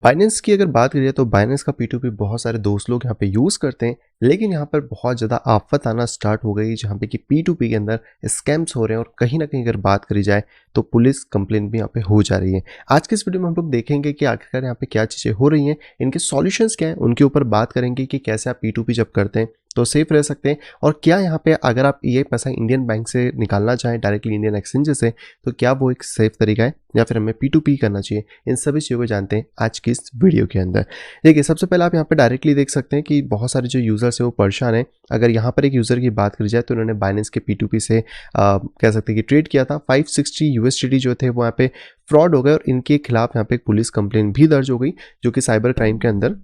Binance की अगर बात करिए तो बाइनेंस का P2P बहुत सारे दोस्त लोग यहाँ पे यूज़ करते हैं, लेकिन यहाँ पर बहुत ज़्यादा आफ़त आना स्टार्ट हो गई जहाँ पे कि P2P के अंदर स्कैम्स हो रहे हैं और कहीं न कहीं अगर बात करी जाए तो पुलिस कंप्लेंट भी यहाँ पे हो जा रही है। आज के इस वीडियो में हम लोग देखेंगे कि आखिरकार यहाँ पे क्या चीज़ें हो रही हैं, इनके सॉल्यूशंस क्या हैं, उनके ऊपर बात करेंगे कि कैसे आप P2P जब करते हैं तो सेफ रह सकते हैं और क्या यहाँ पे अगर आप ये पैसा इंडियन बैंक से निकालना चाहें डायरेक्टली इंडियन एक्सचेंज से तो क्या वो एक सेफ तरीका है या फिर हमें P2P करना चाहिए। इन सभी चीज़ों को जानते हैं आज की इस वीडियो के अंदर। देखिए, सबसे पहले आप यहाँ पे डायरेक्टली देख सकते हैं कि बहुत सारे जो यूज़र्स हैं वो परेशान हैं। अगर यहाँ पर एक यूज़र की बात करी जाए तो उन्होंने बाइनेंस के P2P से कह सकते हैं कि ट्रेड किया था। 560 USDT जो थे वो यहाँ पे फ्रॉड हो गए और इनके खिलाफ यहाँ पे एक पुलिस कंप्लेंट भी दर्ज हो गई जो कि साइबर क्राइम के अंदर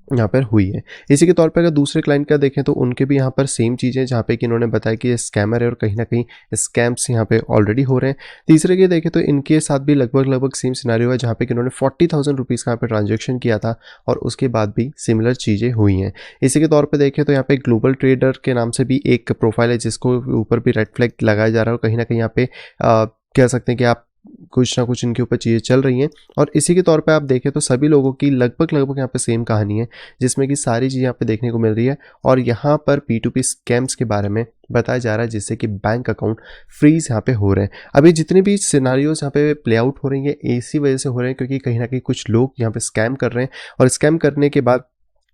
यहाँ पर हुई है। इसी के तौर पे अगर दूसरे क्लाइंट का देखें तो उनके भी यहाँ पर सेम चीज़ें जहाँ पे कि इन्होंने बताया कि ये स्कैमर है और कहीं न कहीं स्कैम्स यहाँ पे ऑलरेडी हो रहे हैं। तीसरे के देखें तो इनके साथ भी लगभग सेम सिनेरियो है जहाँ पे कि इन्होंने 40,000 रुपीज़ का यहाँ पे ट्रांजैक्शन किया था और उसके बाद भी सिमिलर चीज़ें हुई हैं। इसी के तौर पे देखें तो यहाँ पे ग्लोबल ट्रेडर के नाम से भी एक प्रोफाइल है जिसको ऊपर भी रेड फ्लैग लगाया जा रहा है और कहीं न कहीं यहाँ पे कह सकते हैं कि आप कुछ ना कुछ इनके ऊपर चीज़ें चल रही हैं। और इसी के तौर पे आप देखें तो सभी लोगों की लगभग यहाँ पे सेम कहानी है जिसमें कि सारी चीज़ें यहाँ पे देखने को मिल रही है और यहाँ पर P2P स्कैम्स के बारे में बताया जा रहा है जिससे कि बैंक अकाउंट फ्रीज यहाँ पे हो रहे हैं। अभी जितने भी सिनारियोज यहाँ पे प्ले आउट हो रही है इसी वजह से हो रहे हैं क्योंकि कहीं ना कहीं कुछ लोग यहाँ पे स्कैम कर रहे हैं और स्कैम करने के बाद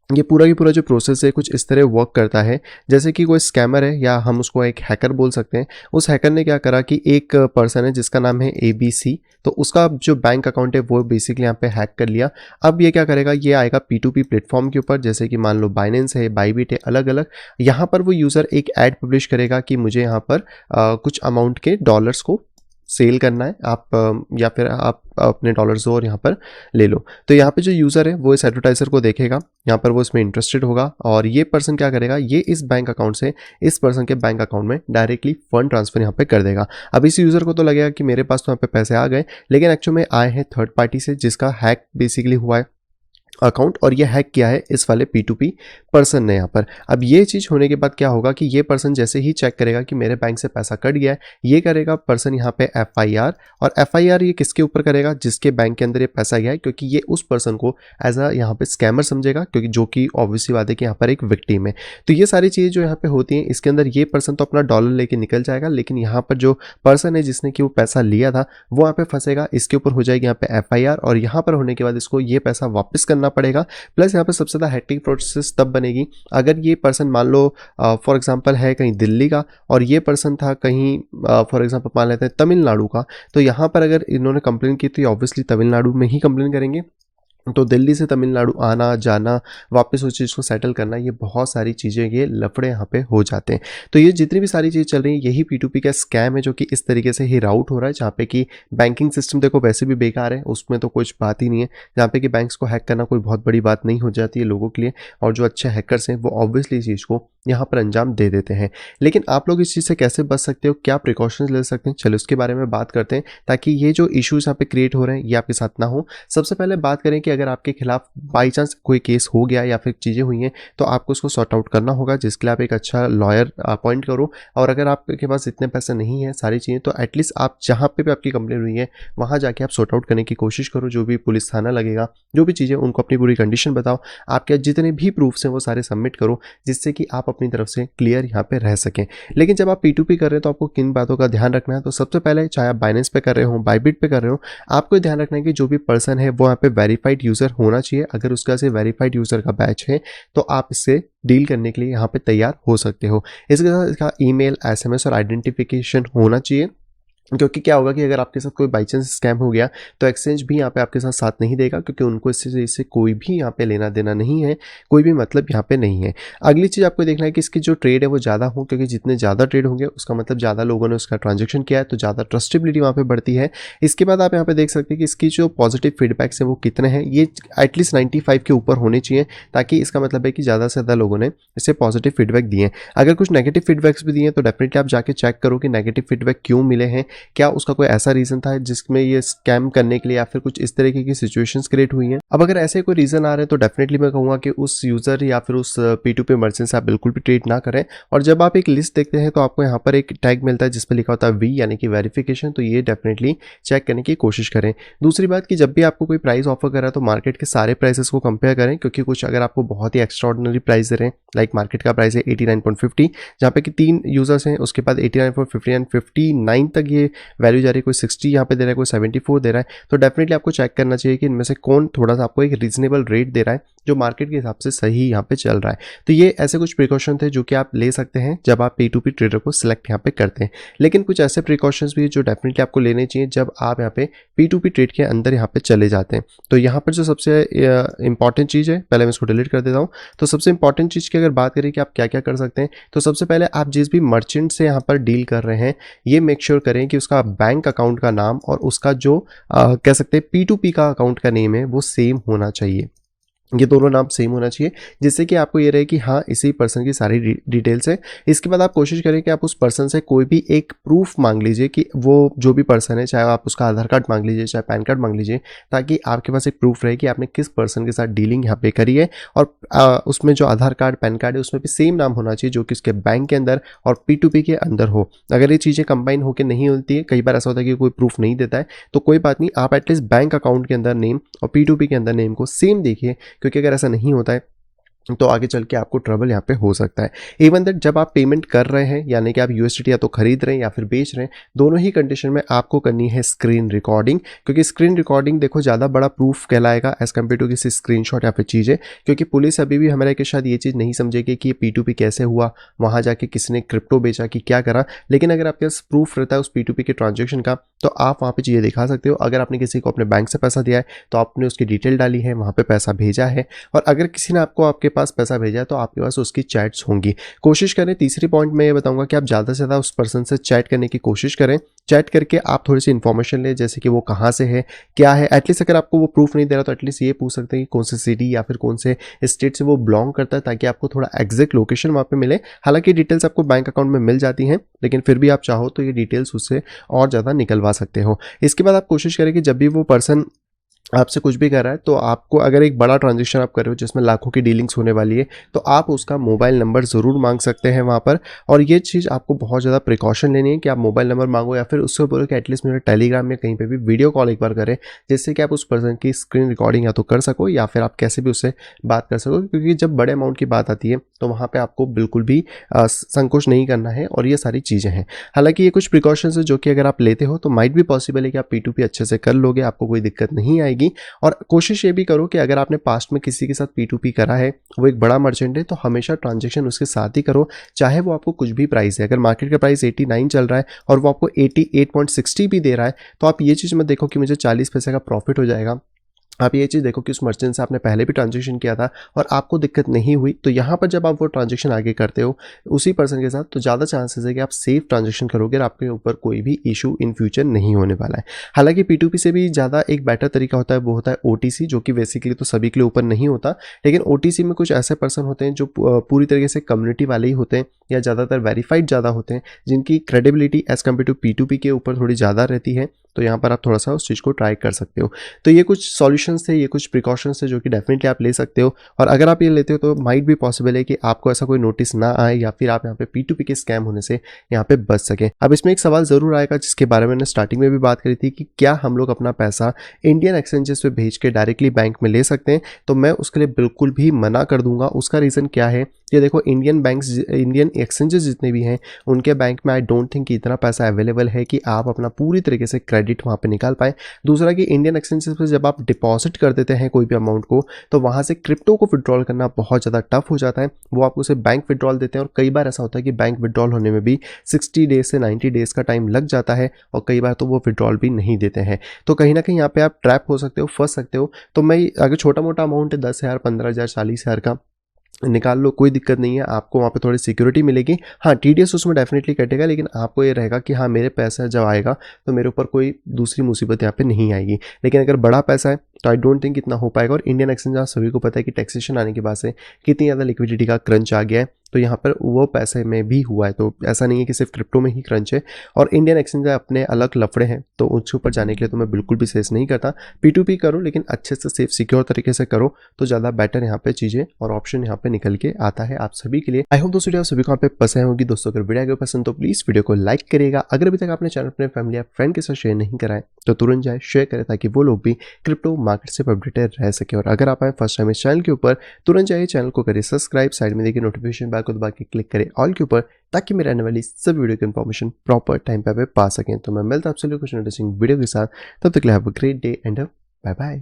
ये पूरा की पूरा जो प्रोसेस है कुछ इस तरह वर्क करता है जैसे कि कोई स्कैमर है या हम उसको एक हैकर बोल सकते हैं। उस हैकर ने क्या करा कि एक पर्सन है जिसका नाम है ABC, तो उसका जो बैंक अकाउंट है वो बेसिकली यहाँ पे हैक कर लिया। अब ये क्या करेगा, ये आएगा P2P प्लेटफॉर्म के ऊपर जैसे कि मान लो बाइनेंस है, बाईबिट है, अलग अलग। यहाँ पर वो यूज़र एक ऐड पब्लिश करेगा कि मुझे यहाँ पर कुछ अमाउंट के डॉलर्स को सेल करना है, आप या फिर आप अपने डॉलर्स और यहाँ पर ले लो। तो यहाँ पे जो यूज़र है वो इस एडवर्टाइजर को देखेगा, यहाँ पर वो इसमें इंटरेस्टेड होगा और ये पर्सन क्या करेगा, ये इस बैंक अकाउंट से इस पर्सन के बैंक अकाउंट में डायरेक्टली फंड ट्रांसफर यहाँ पे कर देगा। अब इस यूज़र को तो लगेगा कि मेरे पास तो यहाँ पे पैसे आ गए, लेकिन एक्चुअल में आए हैं थर्ड पार्टी से जिसका हैक बेसिकली हुआ है अकाउंट और ये हैक किया है इस वाले P2P पर्सन ने यहाँ पर। अब ये चीज़ होने के बाद क्या होगा कि ये पर्सन जैसे ही चेक करेगा कि मेरे बैंक से पैसा कट गया है, ये करेगा पर्सन यहाँ पे FIR। और FIR ये किसके ऊपर करेगा, जिसके बैंक के अंदर ये पैसा गया है, क्योंकि ये उस पर्सन को एज अ यहाँ पे स्कैमर समझेगा, क्योंकि जो कि ऑब्वियसली बात है कि यहाँ पर एक विक्टिम है। तो ये सारी चीज़ें जो यहाँ पे होती हैं इसके अंदर ये पर्सन तो अपना डॉलर लेके निकल जाएगा, लेकिन यहाँ पर जो पर्सन है जिसने कि वो पैसा लिया था वो यहाँ पे फंसेगा, इसके ऊपर हो जाएगी यहाँ पे FIR और यहाँ पर होने के बाद इसको ये पैसा वापस करना पड़ेगा। प्लस यहाँ पे सबसे ज़्यादा हेक्टिक प्रोसेस तब बनेगी अगर ये पर्सन मान लो फॉर एग्जांपल है कहीं दिल्ली का और ये पर्सन था कहीं फॉर एग्जांपल मान लेते हैं तमिलनाडु का। तो यहाँ पर अगर इन्होंने कंप्लेन की तो ऑब्वियसली तमिलनाडु में ही कंप्लेन करेंगे, तो दिल्ली से तमिलनाडु आना जाना वापस उस चीज़ को सेटल करना, ये बहुत सारी चीज़ें ये लफड़े यहाँ पे हो जाते हैं। तो ये जितनी भी सारी चीज़ चल रही है यही P2P का स्कैम है जो कि इस तरीके से ही राउट हो रहा है, जहाँ पे कि बैंकिंग सिस्टम देखो वैसे भी बेकार है, उसमें तो कुछ बात ही नहीं है, जहाँ पे कि बैंक्स को हैक करना कोई बहुत बड़ी बात नहीं हो जाती है लोगों के लिए, और जो अच्छे हैकर्स हैं वो ऑब्वियसली इस चीज़ को यहाँ पर अंजाम दे देते हैं। लेकिन आप लोग इस चीज़ से कैसे बच सकते हो, क्या प्रिकॉशंस ले सकते हैं, चलो उसके बारे में बात करते हैं ताकि ये जो इश्यूज यहाँ पे क्रिएट हो रहे हैं ये आपके साथ ना हो। सबसे पहले बात करें कि अगर आपके खिलाफ बाई चांस कोई केस हो गया या फिर चीज़ें हुई हैं तो आपको उसको सॉर्ट आउट करना होगा, जिसके लिए आप एक अच्छा लॉयर अपॉइंट करो। और अगर आपके पास इतने पैसे नहीं है सारी चीज़ें, तो एटलीस्ट आप जहाँ पे भी आपकी कंप्लेन हुई है वहाँ जाके आप सॉर्ट आउट करने की कोशिश करो। जो भी पुलिस थाना लगेगा, जो भी चीज़ें, उनको अपनी पूरी कंडीशन बताओ, आपके जितने भी प्रूफ्स हैं वो सारे सबमिट करो, जिससे कि आप अपनी तरफ से क्लियर यहाँ पे रह सकें। लेकिन जब आप P2P कर रहे हो तो आपको किन बातों का ध्यान रखना है, तो सबसे पहले चाहे आप बाइनेंस पे कर रहे हो, बाईबिट पे कर रहे हो, आपको ध्यान रखना है कि जो भी पर्सन है वो यहाँ पे वेरीफाइड यूज़र होना चाहिए। अगर उसका से वेरीफाइड यूज़र का बैच है तो आप इससे डील करने के लिए यहाँ पे तैयार हो सकते हो। इसके साथ इसका ईमेल, SMS और आइडेंटिफिकेशन होना चाहिए, क्योंकि क्या होगा कि अगर आपके साथ कोई बाई चांस स्कैम हो गया तो एक्सचेंज भी यहाँ पे आपके साथ नहीं देगा, क्योंकि उनको इससे कोई भी यहाँ पे लेना देना नहीं है, कोई भी मतलब यहाँ पे नहीं है। अगली चीज़ आपको देखना है कि इसकी जो ट्रेड है वो ज़्यादा हो, क्योंकि जितने ज़्यादा ट्रेड होंगे उसका मतलब ज़्यादा लोगों ने उसका ट्रांजेक्शन किया है तो ज़्यादा ट्रस्टेबिलिटी वहाँ पर बढ़ती है। इसके बाद आप यहाँ पे देख सकते हैं कि इसकी जो पॉजिटिव फीडबैक्स है वो कितने हैं, ये एटलीस्ट 95 के ऊपर होने चाहिए, ताकि इसका मतलब है कि ज़्यादा से ज़्यादा लोगों ने इसे पॉजिटिव फीडबैक दिए हैं। अगर कुछ नेगेटिव फीडबैक्स भी दिए हैं तो डेफिनेटली आप जाके चेक करो कि नेगेटिव फीडबैक क्यों मिले हैं, क्या उसका कोई ऐसा रीज़न था जिसमें ये स्कैम करने के लिए या फिर कुछ इस तरीके की सिचुएशंस क्रिएट हुई हैं। अब अगर ऐसे कोई रीज़न आ रहे हैं तो डेफिनेटली मैं कहूँगा कि उस यूज़र या फिर उस P2P मर्चेंट से आप बिल्कुल भी ट्रेड ना करें। और जब आप एक लिस्ट देखते हैं तो आपको यहाँ पर एक टैग मिलता है जिस पे लिखा होता है वी यानी कि वेरिफिकेशन, तो ये डेफिनेटली चेक करने की कोशिश करें। दूसरी बात कि जब भी आपको कोई प्राइस ऑफर कर रहा है तो मार्केट के सारे प्राइसेस को कंपेयर करें, क्योंकि कुछ अगर आपको बहुत ही एक्स्ट्राऑर्डिनरी प्राइस दे रहे हैं, लाइक मार्केट का प्राइस है 89.50, जहाँ पे कि 3 यूजर्स हैं, उसके बाद 89.50 एंड 59 तक ये वैल्यू जा रही है, कोई 60 यहाँ पे दे रहा है, कोई 74 दे रहा है, तो डेफिनेटली आपको चेक करना चाहिए कि इनमें से कौन थोड़ा सा आपको एक रीजनेबल रेट दे रहा है जो मार्केट के हिसाब से सही यहाँ पे चल रहा है। तो ये ऐसे कुछ प्रिकॉशन थे जो कि आप ले सकते हैं जब आप P2P ट्रेडर को सिलेक्ट यहाँ पे करते हैं। लेकिन कुछ ऐसे प्रिकॉशंस भी है जो डेफिनेटली आपको लेने चाहिए जब आप यहाँ पे P2P ट्रेड के अंदर यहाँ पे चले जाते हैं। तो यहाँ पर जो सबसे इंपॉर्टेंट चीज़ है, पहले मैं इसको डिलीट कर देता हूँ। तो सबसे इंपॉर्टेंट चीज़ की अगर बात करें कि आप क्या क्या कर सकते हैं, तो सबसे पहले आप जिस भी मर्चेंट से यहाँ पर डील कर रहे हैं ये मेक श्योर करें कि उसका बैंक अकाउंट का नाम और उसका जो कह सकते हैं P2P का अकाउंट का नेम है वो सेम होना चाहिए। ये दोनों नाम सेम होना चाहिए जिससे कि आपको ये रहे कि हाँ इसी पर्सन की सारी डिटेल्स है। इसके बाद आप कोशिश करें कि आप उस पर्सन से कोई भी एक प्रूफ मांग लीजिए कि वो जो भी पर्सन है, चाहे आप उसका आधार कार्ड मांग लीजिए चाहे पैन कार्ड मांग लीजिए, ताकि आपके पास एक प्रूफ रहे कि आपने किस पर्सन के साथ डीलिंग यहाँ पे करी है। और उसमें जो आधार कार्ड पैन कार्ड है उसमें भी सेम नाम होना चाहिए जो कि उसके बैंक के अंदर और P2P के अंदर हो। अगर ये चीज़ें कंबाइन होकर नहीं होती है, कई बार ऐसा होता है कि कोई प्रूफ नहीं देता है, तो कोई बात नहीं, आप एटलीस्ट बैंक अकाउंट के अंदर नेम और P2P के अंदर नेम को सेम देखिए, क्योंकि अगर ऐसा नहीं होता है तो आगे चल के आपको ट्रबल यहाँ पे हो सकता है। इवन दैट जब आप पेमेंट कर रहे हैं यानी कि आप USDT या तो खरीद रहे हैं या फिर बेच रहे हैं, दोनों ही कंडीशन में आपको करनी है स्क्रीन रिकॉर्डिंग, क्योंकि स्क्रीन रिकॉर्डिंग देखो ज़्यादा बड़ा प्रूफ कहलाएगा एज कम्पेयर टू किसी स्क्रीनशॉट या फिर चीज़ें, क्योंकि पुलिस अभी भी हमारे के शायद ये चीज़ नहीं समझेगी कि ये P2P कैसे हुआ, वहाँ जाके किसने क्रिप्टो बेचा कि क्या करा। लेकिन अगर आपके पास प्रूफ रहता है उस P2P के ट्रांजेक्शन का तो आप वहाँ पर चीज़ें दिखा सकते हो। अगर आपने किसी को अपने बैंक से पैसा दिया है तो आपने उसकी डिटेल डाली है, वहाँ पर पैसा भेजा है, और अगर किसी ने आपको आपके पास पैसा भेजा है तो आपके पास उसकी चैट्स होंगी। कोशिश करें, तीसरी पॉइंट मैं ये बताऊंगा कि आप ज़्यादा से ज़्यादा उस पर्सन से चैट करने की कोशिश करें। चैट करके आप थोड़ी सी इन्फॉर्मेशन लें, जैसे कि वो कहाँ से है, क्या है। एटलीस्ट अगर आपको वो प्रूफ नहीं दे रहा तो एटलीस्ट ये पूछ सकते हैं कि कौन से सिटी या फिर कौन से स्टेट से वो बिलोंग करता है, ताकि आपको थोड़ा एग्जैक्ट लोकेशन वहाँ पे मिले। हालांकि डिटेल्स आपको बैंक अकाउंट में मिल जाती हैं, लेकिन फिर भी आप चाहो तो ये डिटेल्स उससे और ज़्यादा निकलवा सकते हो। इसके बाद आप कोशिश करें कि जब भी वो पर्सन आपसे कुछ भी कर रहा है तो आपको अगर एक बड़ा ट्रांजेक्शन आप कर रहे हो जिसमें लाखों की डीलिंग्स होने वाली है तो आप उसका मोबाइल नंबर ज़रूर मांग सकते हैं वहाँ पर। और ये चीज़ आपको बहुत ज़्यादा प्रिकॉशन लेनी है कि आप मोबाइल नंबर मांगो या फिर उससे बोलो कि एटलीस्ट मेरे टेलीग्राम में कहीं पे भी वीडियो कॉल एक बार करें, जिससे कि आप उस पर्सन की स्क्रीन रिकॉर्डिंग या तो कर सको या फिर आप कैसे भी उससे बात कर सको, क्योंकि जब बड़े अमाउंट की बात आती है तो वहाँ पर आपको बिल्कुल भी संकोच नहीं करना है। और ये सारी चीज़ें हैं, हालांकि ये कुछ प्रिकॉशंस है जो कि अगर आप लेते हो तो माइट भी पॉसिबल है कि आप P2P अच्छे से कर लोगे, आपको कोई दिक्कत नहीं आएगी। और कोशिश ये भी करो कि अगर आपने पास्ट में किसी के साथ P2P करा है, वो एक बड़ा मर्चेंट है, तो हमेशा ट्रांजैक्शन उसके साथ ही करो, चाहे वो आपको कुछ भी प्राइस है। अगर मार्केट का प्राइस 89 चल रहा है और वो आपको 88.60 भी दे रहा है तो आप ये चीज़ मत देखो कि मुझे 40 पैसे का प्रॉफिट हो जाएगा। आप ये चीज़ देखो कि उस मर्चेंट से आपने पहले भी ट्रांजैक्शन किया था और आपको दिक्कत नहीं हुई, तो यहाँ पर जब आप वो ट्रांजैक्शन आगे करते हो उसी पर्सन के साथ तो ज़्यादा चांसेस है कि आप सेफ ट्रांजैक्शन करोगे और आपके ऊपर कोई भी इशू इन फ्यूचर नहीं होने वाला है। हालांकि P2P से भी ज़्यादा एक बेटर तरीका होता है, वो होता है OTC, जो कि बेसिकली तो सभी के लिए ऊपर नहीं होता, लेकिन OTC में कुछ ऐसे पर्सन होते हैं जो पूरी तरीके से कम्युनिटी वाले ही होते हैं या ज़्यादातर वेरीफाइड ज़्यादा होते हैं, जिनकी credibility as compare to P2P के ऊपर थोड़ी ज़्यादा रहती है। तो यहाँ पर आप थोड़ा सा उस चीज़ को ट्राई कर सकते हो। तो ये कुछ सॉल्यूशंस थे, ये कुछ प्रिकॉशंस थे जो कि डेफिनेटली आप ले सकते हो। और अगर आप ये लेते हो तो माइट भी पॉसिबल है कि आपको ऐसा कोई नोटिस ना आए या फिर आप यहाँ पे P2P के स्कैम होने से यहाँ पे बच सके। अब इसमें एक सवाल ज़रूर आएगा जिसके बारे में मैंने स्टार्टिंग में भी बात करी थी कि क्या हम लोग अपना पैसा इंडियन एक्सचेंजेस पे भेज के डायरेक्टली बैंक में ले सकते हैं। तो मैं उसके लिए बिल्कुल भी मना कर दूंगा। उसका रीज़न क्या है, ये देखो, इंडियन बैंक्स, इंडियन एक्सचेंजेस जितने भी हैं उनके बैंक में आई डोंट थिंक कि इतना पैसा अवेलेबल है कि आप अपना पूरी तरीके से क्रेडिट वहाँ पे निकाल पाएँ। दूसरा कि इंडियन एक्सचेंजेस पे जब आप डिपॉजिट कर देते हैं कोई भी अमाउंट को तो वहाँ से क्रिप्टो को विड्रॉल करना बहुत ज़्यादा टफ हो जाता है। वो आपको उसे बैंक विड्रॉल देते हैं और कई बार ऐसा होता है कि बैंक विड्रॉल होने में भी 60 डेज से 90 डेज़ का टाइम लग जाता है और कई बार तो वो विड्रॉल भी नहीं देते हैं। तो कहीं ना कहीं यहाँ पे आप ट्रैप हो सकते हो, फंस सकते हो। तो मैं, अगर छोटा मोटा अमाउंट है 10,000, 15,000, 40,000 का निकाल लो, कोई दिक्कत नहीं है, आपको वहाँ पे थोड़ी सिक्योरिटी मिलेगी। हाँ, TDS उसमें डेफिनेटली कटेगा, लेकिन आपको ये रहेगा कि हाँ मेरे पैसा जब आएगा तो मेरे ऊपर कोई दूसरी मुसीबत यहाँ पे नहीं आएगी। लेकिन अगर बड़ा पैसा है तो आई डोंट थिंक इतना हो पाएगा। और इंडियन एक्सचेंज आप सभी को पता है कि टैक्सेशन आने के बाद से कितनी ज़्यादा लिक्विडिटी का क्रंच आ गया है, तो यहाँ पर वो पैसे में भी हुआ है। तो ऐसा नहीं है कि सिर्फ क्रिप्टो में ही क्रंच है, और इंडियन एक्सचेंज अपने अलग लफड़े हैं, तो उसके ऊपर जाने के लिए तो मैं बिल्कुल भी सजेस्ट नहीं करता। P2P करो, लेकिन अच्छे से सेफ सिक्योर तरीके से करो, तो ज़्यादा बेटर यहाँ पे चीज़ें और ऑप्शन यहाँ पे निकल के आता है आप सभी के लिए। आई होप दोस्तों वीडियो आप सभी को यहाँ पे पसंद होगी। दोस्तों अगर वीडियो अगर पसंद तो प्लीज़ वीडियो को लाइक करिएगा। अगर अभी तक आपने चैनल अपने फैमिली या फ्रेंड के साथ शेयर नहीं कराए तो तुरंत जाए शेयर करें, ताकि वो लोग भी क्रिप्टो मार्केट से अपडेटेड रह सके। और अगर आप आए फर्स्ट टाइम इस चैनल के ऊपर, तुरंत जाइए चैनल को करिए सब्सक्राइब, साइड में देखिए नोटिफिकेशन बेल को दबा के क्लिक करें ऑल के ऊपर, ताकि मेरे आने वाली सब वीडियो की इन्फॉर्मेशन प्रॉपर टाइम पे पा सकें। तो मैं मिलता हूं आपसे कुछ इंटरेस्टिंग वीडियो के साथ, तब तक के लिए have a great day and bye bye.